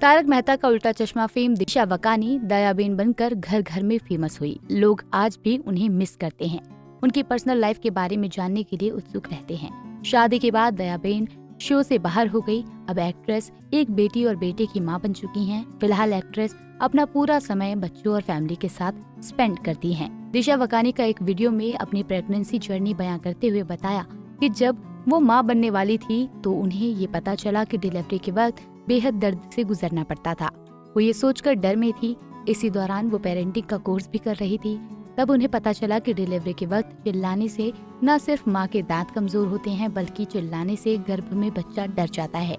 तारक मेहता का उल्टा चश्मा फेम दिशा वकानी दयाबेन बनकर घर घर में फेमस हुई। लोग आज भी उन्हें मिस करते हैं। उनकी पर्सनल लाइफ के बारे में जानने के लिए उत्सुक रहते हैं। शादी के बाद दयाबेन शो से बाहर हो गई। अब एक्ट्रेस एक बेटी और बेटे की मां बन चुकी हैं। फिलहाल एक्ट्रेस अपना पूरा समय बच्चों और फैमिली के साथ स्पेंड करती हैं। दिशा वकानी का एक वीडियो में अपनी प्रेगनेंसी जर्नी बयां करते हुए बताया कि जब वो मां बनने वाली थी तो उन्हें ये पता चला कि डिलीवरी के वक्त बेहद दर्द से गुजरना पड़ता था। वो ये सोचकर डर में थी। इसी दौरान वो पेरेंटिंग का कोर्स भी कर रही थी। तब उन्हें पता चला कि डिलीवरी के वक्त चिल्लाने से न सिर्फ मां के दांत कमजोर होते हैं बल्कि चिल्लाने से गर्भ में बच्चा डर जाता है।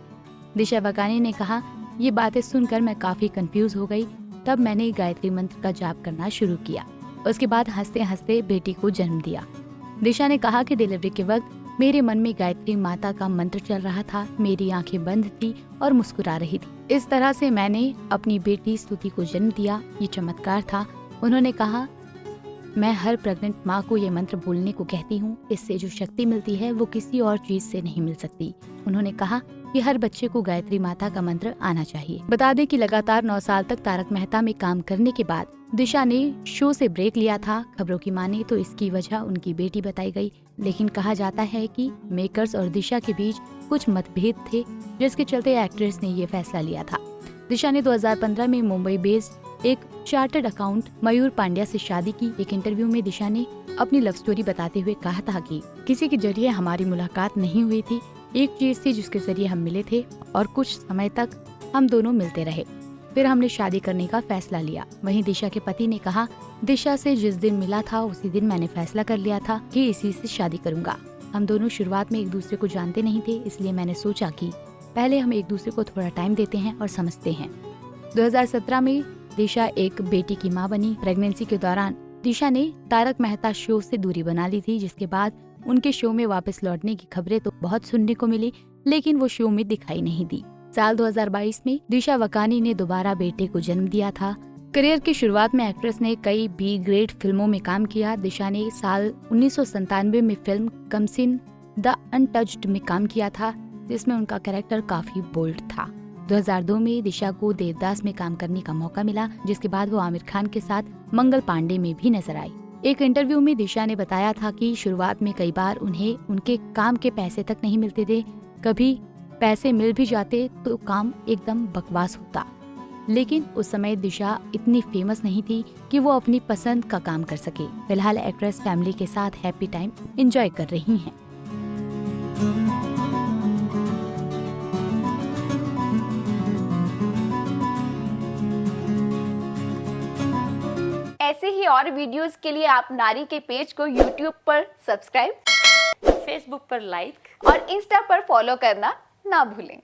दिशा वकानी ने कहा, ये बातें सुनकर मैं काफी कंफ्यूज हो गई। तब मैंने गायत्री मंत्र का जाप करना शुरू किया। उसके बाद हंसते हंसते बेटी को जन्म दिया। दिशा ने कहा कि डिलीवरी के वक्त मेरे मन में गायत्री माता का मंत्र चल रहा था। मेरी आंखें बंद थी और मुस्कुरा रही थी। इस तरह से मैंने अपनी बेटी स्तुति को जन्म दिया। ये चमत्कार था। उन्होंने कहा, मैं हर प्रेग्नेंट माँ को ये मंत्र बोलने को कहती हूँ। इससे जो शक्ति मिलती है वो किसी और चीज से नहीं मिल सकती। उन्होंने कहा कि हर बच्चे को गायत्री माता का मंत्र आना चाहिए। बता दें कि लगातार 9 साल तक तारक मेहता में काम करने के बाद दिशा ने शो से ब्रेक लिया था। खबरों की माने तो इसकी वजह उनकी बेटी बताई गई, लेकिन कहा जाता है कि मेकर्स और दिशा के बीच कुछ मतभेद थे, जिसके चलते एक्ट्रेस ने ये फैसला लिया था। दिशा ने 2015 में मुंबई बेस्ड एक चार्टर्ड अकाउंट मयूर पांड्या से शादी की। एक इंटरव्यू में दिशा ने अपनी लव स्टोरी बताते हुए कहा था कि किसी के जरिए हमारी मुलाकात नहीं हुई थी। एक चीज थी जिसके जरिए हम मिले थे और कुछ समय तक हम दोनों मिलते रहे। फिर हमने शादी करने का फैसला लिया। वहीं दिशा के पति ने कहा, दिशा से जिस दिन मिला था उसी दिन मैंने फैसला कर लिया था कि इसी से शादी करूंगा। हम दोनों शुरुआत में एक दूसरे को जानते नहीं थे, इसलिए मैंने सोचा कि पहले हम एक दूसरे को थोड़ा टाइम देते हैं और समझते हैं। 2017 में दिशा एक बेटी की मां बनी। प्रेगनेंसी के दौरान दिशा ने तारक मेहता शो से दूरी बना ली थी, जिसके बाद उनके शो में वापस लौटने की खबरें तो बहुत सुनने को मिली, लेकिन वो शो में दिखाई नहीं दी। साल 2022 में दिशा वकानी ने दोबारा बेटे को जन्म दिया था। करियर की शुरुआत में एक्ट्रेस ने कई बी ग्रेड फिल्मों में काम किया। दिशा ने साल 1997 में फिल्म कमसिन द अनटच्ड में काम किया था, जिसमें उनका कैरेक्टर काफी बोल्ड था। 2002 में दिशा को देवदास में काम करने का मौका मिला, जिसके बाद वो आमिर खान के साथ मंगल पांडे में भी नजर आई। एक इंटरव्यू में दिशा ने बताया था कि शुरुआत में कई बार उन्हें उनके काम के पैसे तक नहीं मिलते थे। कभी पैसे मिल भी जाते तो काम एकदम बकवास होता। लेकिन उस समय दिशा इतनी फेमस नहीं थी कि वो अपनी पसंद का काम कर सके। फिलहाल एक्ट्रेस फैमिली के साथ हैप्पी टाइम एंजॉय कर रही हैं। ऐसे ही और वीडियोस के लिए आप नारी के पेज को YouTube पर सब्सक्राइब, फेसबुक पर लाइक और इंस्टा पर फॉलो करना ना भूलें।